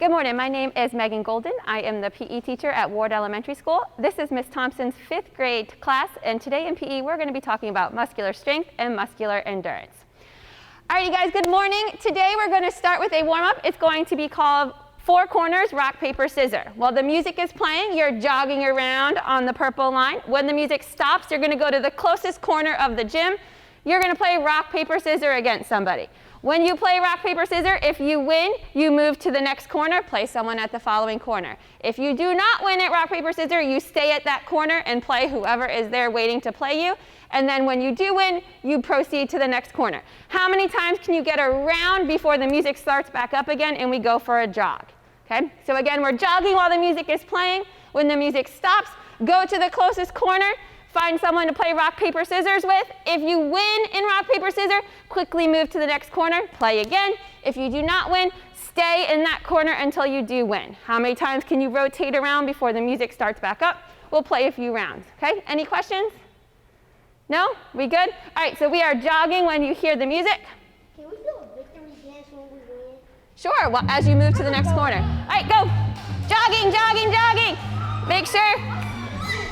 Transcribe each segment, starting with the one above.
Good morning. My name is Megan Gouldin. I am the PE teacher at Ward Elementary School. This is Miss Thompson's 5th grade class, and today in PE we're going to be talking about muscular strength and muscular endurance. All right, you guys, good morning. Today we're going to start with a warm-up. It's going to be called 4 corners, rock, paper, scissors. While the music is playing, you're jogging around on the purple line. When the music stops, you're going to go to the closest corner of the gym. You're going to play rock, paper, scissors against somebody. When you play rock, paper, scissors, if you win, you move to the next corner, play someone at the following corner. If you do not win at rock, paper, scissors, you stay at that corner and play whoever is there waiting to play you. And then when you do win, you proceed to the next corner. How many times can you get around before the music starts back up again and we go for a jog? Okay? So again, we're jogging while the music is playing. When the music stops, go to the closest corner. Find someone to play rock, paper, scissors with. If you win in rock, paper, scissors, quickly move to the next corner, play again. If you do not win, stay in that corner until you do win. How many times can you rotate around before the music starts back up? We'll play a few rounds, okay? Any questions? No? We good? All right, so we are jogging when you hear the music. Can we do a victory dance when we win? Sure, well, as you move to the next corner. All right, go. Jogging, jogging, jogging. Make sure.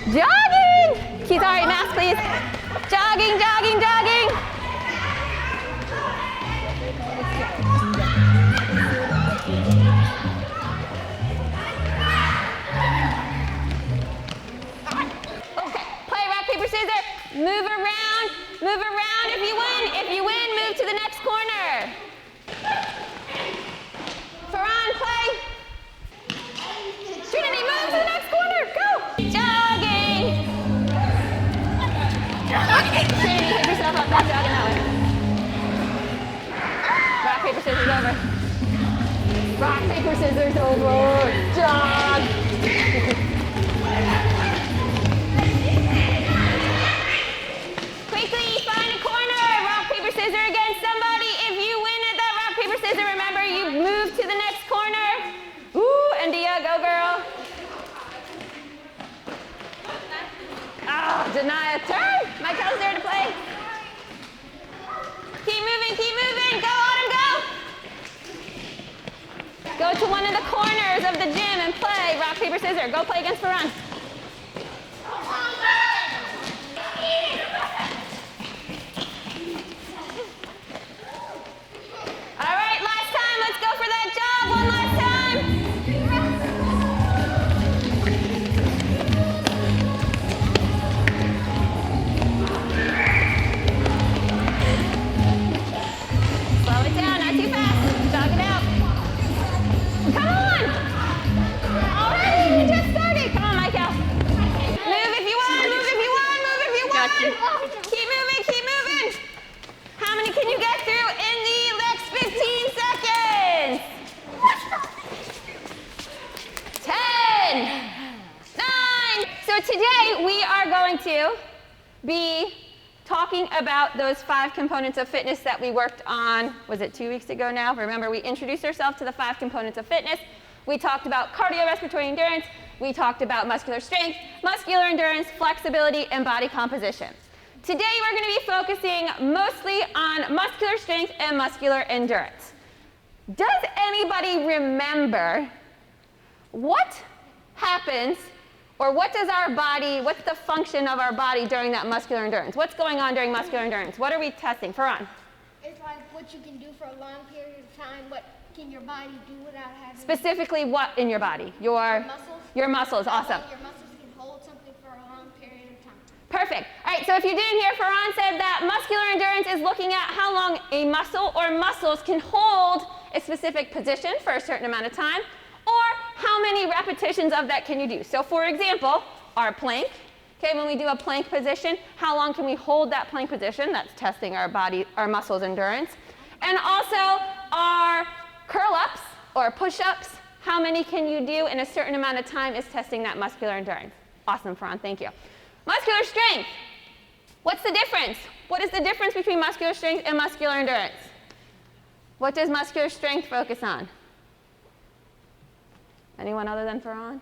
Jogging! Keith, all right, mask, please. Jogging, jogging, jogging. Okay, play rock, paper, scissors. Move around, move around if you win. If you win, move to the next corner. Farhan, play. Trinity, move to the next corner. Go. Jogging. Trinity, hit yourself up. Not jogging that way. Rock, paper, scissors over. Rock, paper, scissors over. Jog. Quickly, find a corner. Rock, paper, scissors against somebody. If you win at that rock, paper, scissors, remember you move to the next corner. Ooh, India, go girl. Oh, Denia, turn. Michael's there to play. Keep moving. Go, Autumn, go. Go to one of the corners of the gym and play rock, paper, scissors. Go play against Farhan. All right, last time. Let's go for that jog one last time. Slow it down, not too fast. Jog it out. Come on. Already, we just started. Come on, Michael. Move if you want, move if you want, move if you want. Keep moving. How many can you get through in the next 15 seconds? 10, 9. So today we are going to be talking about those 5 components of fitness that we worked on, was it 2 weeks ago now? Remember, we introduced ourselves to the 5 components of fitness. We talked about cardiorespiratory endurance. We talked about muscular strength, muscular endurance, flexibility, and body composition. Today we're going to be focusing mostly on muscular strength and muscular endurance. Does anybody remember what happens, or what does our body, what's the function of our body during that muscular endurance? What's going on during muscular endurance? What are we testing? Farhan? It's like what you can do for a long period of time. What can your body do without having... Specifically what in your body? Your muscles. Your muscles, awesome. Your muscles can hold something for a long period of time. Perfect. All right, so if you didn't hear, Farhan said that muscular endurance is looking at how long a muscle or muscles can hold a specific position for a certain amount of time, or how many repetitions of that can you do. So for example, our plank, okay, when we do a plank position, how long can we hold that plank position? That's testing our body, our muscles endurance. And also our curl-ups or push-ups, how many can you do in a certain amount of time is testing that muscular endurance. Awesome, Farhan, thank you. Muscular strength. What's the difference? What is the difference between muscular strength and muscular endurance? What does muscular strength focus on? Anyone other than Farhan?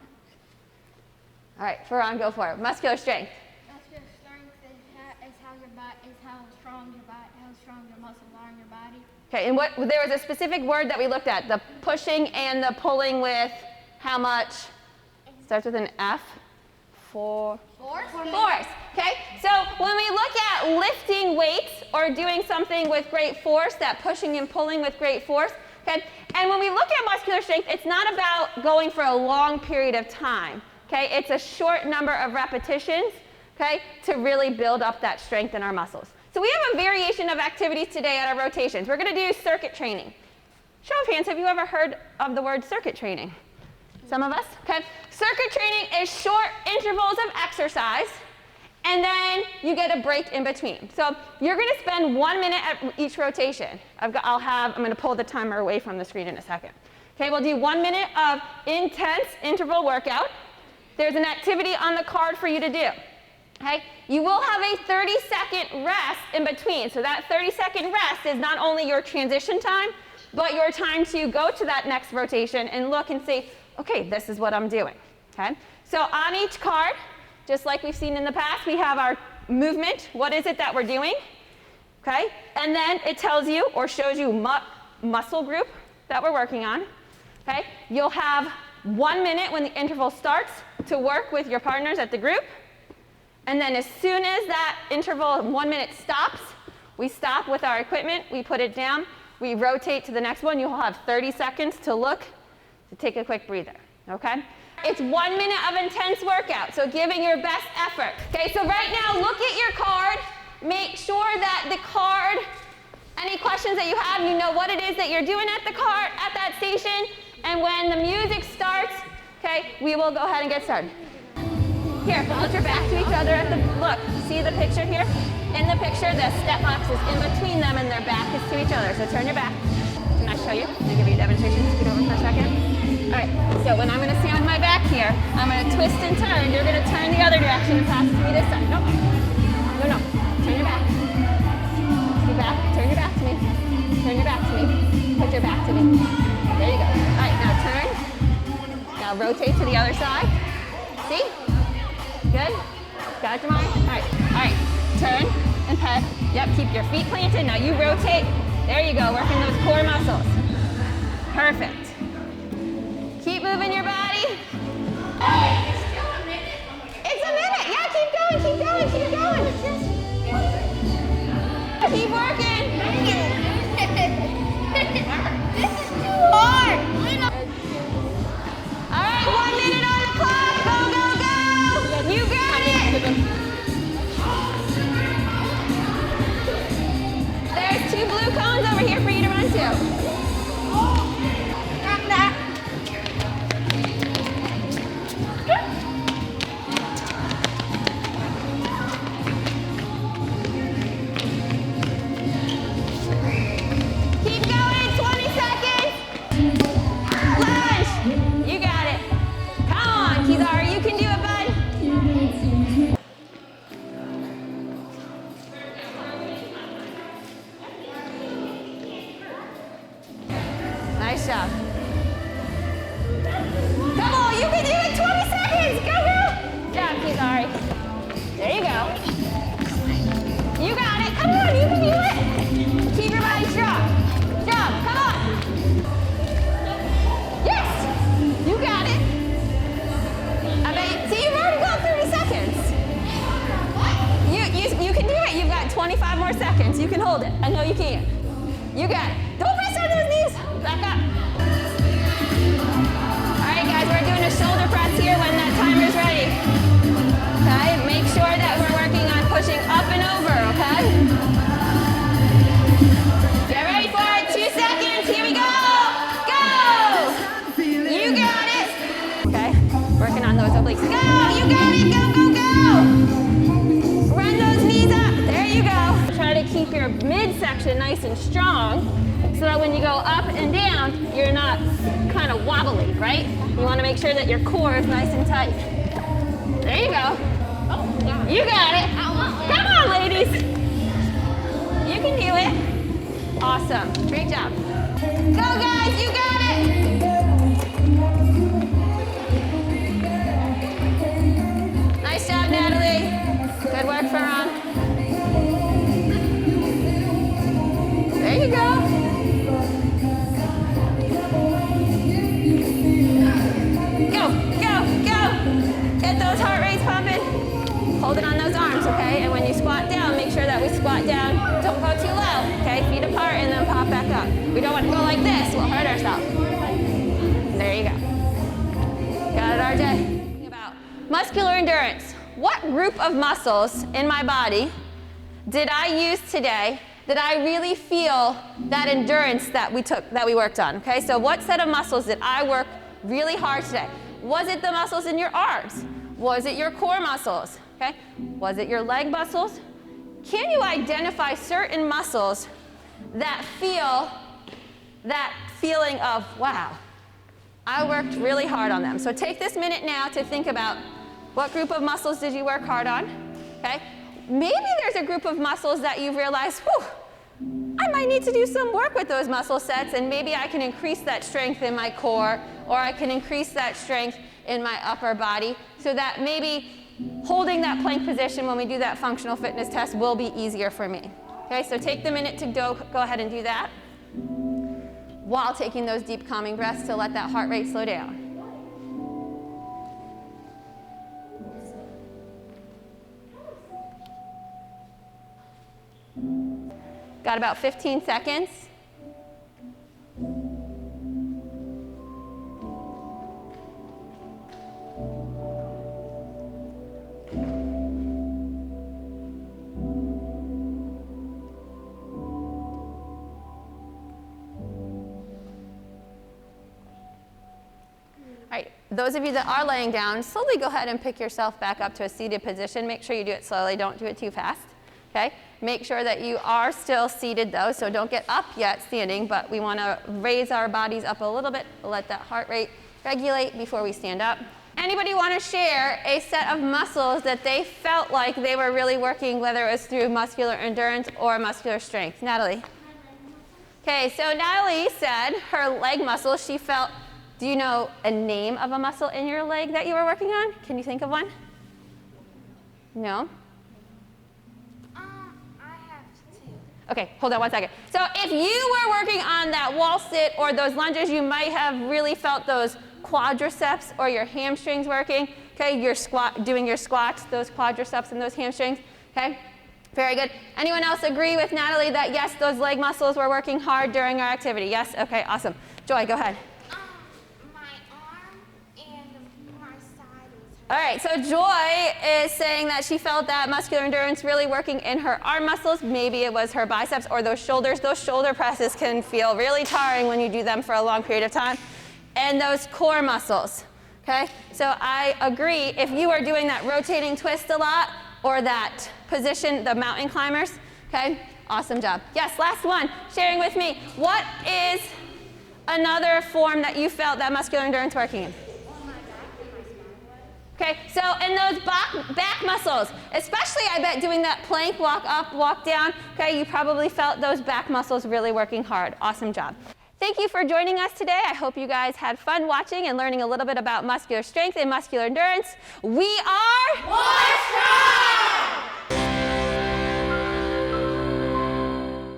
All right, Farhan, go for it. Muscular strength. Muscular strength is how strong your muscles are in your body. Okay, and there was a specific word that we looked at, the pushing and the pulling with how much? Starts with an F. Force. Okay, so when we look at lifting weights or doing something with great force, that pushing and pulling with great force, okay, and when we look at muscular strength, it's not about going for a long period of time, okay, it's a short number of repetitions, okay, to really build up that strength in our muscles. So we have a variation of activities today at our rotations. We're going to do circuit training. Show of hands, have you ever heard of the word circuit training? Some of us, okay. Circuit training is short intervals of exercise, and then you get a break in between. So you're going to spend 1 minute at each rotation. I'm going to pull the timer away from the screen in a second. Okay, we'll do 1 minute of intense interval workout. There's an activity on the card for you to do. Okay, you will have a 30-second rest in between. So that 30-second rest is not only your transition time, but your time to go to that next rotation and look and say, okay, this is what I'm doing, okay? So on each card, just like we've seen in the past, we have our movement. What is it that we're doing, okay? And then it tells you or shows you muscle group that we're working on, okay? You'll have 1 minute when the interval starts to work with your partners at the group. And then as soon as that interval 1 minute stops, we stop with our equipment, we put it down, we rotate to the next one. You'll have 30 seconds to look, to take a quick breather, okay? It's 1 minute of intense workout, so giving your best effort. Okay, so right now, look at your card. Make sure that the card, any questions that you have, you know what it is that you're doing at the card, at that station, and when the music starts, okay, we will go ahead and get started. Here, put your back to each other at the, look, see the picture here? In the picture, the step box is in between them and their back is to each other, so turn your back. Can I show you? Can I give you a demonstration? Scoot over for a second. All right, so when I'm going to stand with my back here, I'm going to twist and turn. You're going to turn the other direction and pass it to me this side. No, no, no. Turn your back. Scoot back. Turn your back to me. Turn your back to me. Put your back to me. There you go. All right, now turn. Now rotate to the other side. See? Good? Got your mind? All right. Turn and pet. Yep, keep your feet planted. Now you rotate. There you go, working those core muscles. Perfect. Keep moving your body. It's a minute. Yeah, keep going, keep going, keep going. Keep working. This is too hard. All right, 1 minute on the clock. Go, go, go. You got it. There's 2 blue cones over here for you to run to. Got that. Keep going, 20 seconds. Lunge. You got it. Come on, Kizar, you can do it, bud. Nice job. Come on, you can do it, 20 seconds. Go, go. Good job, Kizari. There you go. You got it. Come on, you can do it. Keep your body strong. Jump, come on. Yes, you got it. I bet see, you've already gone 30 seconds. You can do it. You've got 25 more seconds. You can hold it. I know you can. You got it. Don't press on those knees. Back up. All right, guys, we're doing a shoulder press here when that timer's ready. Okay, make sure that we're working on pushing up and over, okay? Get ready for it. 2 seconds. Here we go. Go. You got it. Okay, working on those obliques. Go. You got it. Go, go, go. Run those knees up. There you go. Try to keep your midsection nice and strong so that when you go up and down, you're not kind of wobbly, right? You want to make sure that your core is nice and tight. There you go. You got it. Come on, ladies. You can do it. Awesome. Great job. Go, guys. You got it. Nice job, Natalie. Good work, Farhan. There you go. holding on those arms, okay? And when you squat down, make sure that we squat down. Don't go too low, okay? Feet apart and then pop back up. We don't want to go like this. We'll hurt ourselves. There you go. Got it, RJ? About muscular endurance. What group of muscles in my body did I use today that I really feel that endurance that we worked on? Okay, so what set of muscles did I work really hard today? Was it the muscles in your arms? Was it your core muscles? Okay, was it your leg muscles? Can you identify certain muscles that feel that feeling of, wow, I worked really hard on them? So take this minute now to think about what group of muscles did you work hard on? Okay, maybe there's a group of muscles that you've realized, whew, I might need to do some work with those muscle sets, and maybe I can increase that strength in my core, or I can increase that strength in my upper body, so that maybe holding that plank position when we do that functional fitness test will be easier for me. Okay, so take the minute to go ahead and do that while taking those deep calming breaths to let that heart rate slow down. Got about 15 seconds. All right, those of you that are laying down, slowly go ahead and pick yourself back up to a seated position. Make sure you do it slowly, don't do it too fast. Okay, make sure that you are still seated though, so don't get up yet standing, but we want to raise our bodies up a little bit, let that heart rate regulate before we stand up. Anybody want to share a set of muscles that they felt like they were really working, whether it was through muscular endurance or muscular strength? Natalie? Okay, so Natalie said her leg muscles, she felt, do you know a name of a muscle in your leg that you were working on? Can you think of one? No? Okay, hold on one second. So if you were working on that wall sit or those lunges, you might have really felt those quadriceps or your hamstrings working. Okay, your doing your squats, those quadriceps and those hamstrings. Okay, very good. Anyone else agree with Natalie that yes, those leg muscles were working hard during our activity? Yes? Okay, awesome. Joy, go ahead. All right, so Joy is saying that she felt that muscular endurance really working in her arm muscles. Maybe it was her biceps or those shoulders. Those shoulder presses can feel really tiring when you do them for a long period of time. And those core muscles, okay? So I agree, if you are doing that rotating twist a lot or that position, the mountain climbers, okay? Awesome job. Yes, last one, sharing with me. What is another form that you felt that muscular endurance working in? Okay, so in those back muscles, especially I bet doing that plank, walk up, walk down, okay, you probably felt those back muscles really working hard. Awesome job. Thank you for joining us today. I hope you guys had fun watching and learning a little bit about muscular strength and muscular endurance. We are More Strong!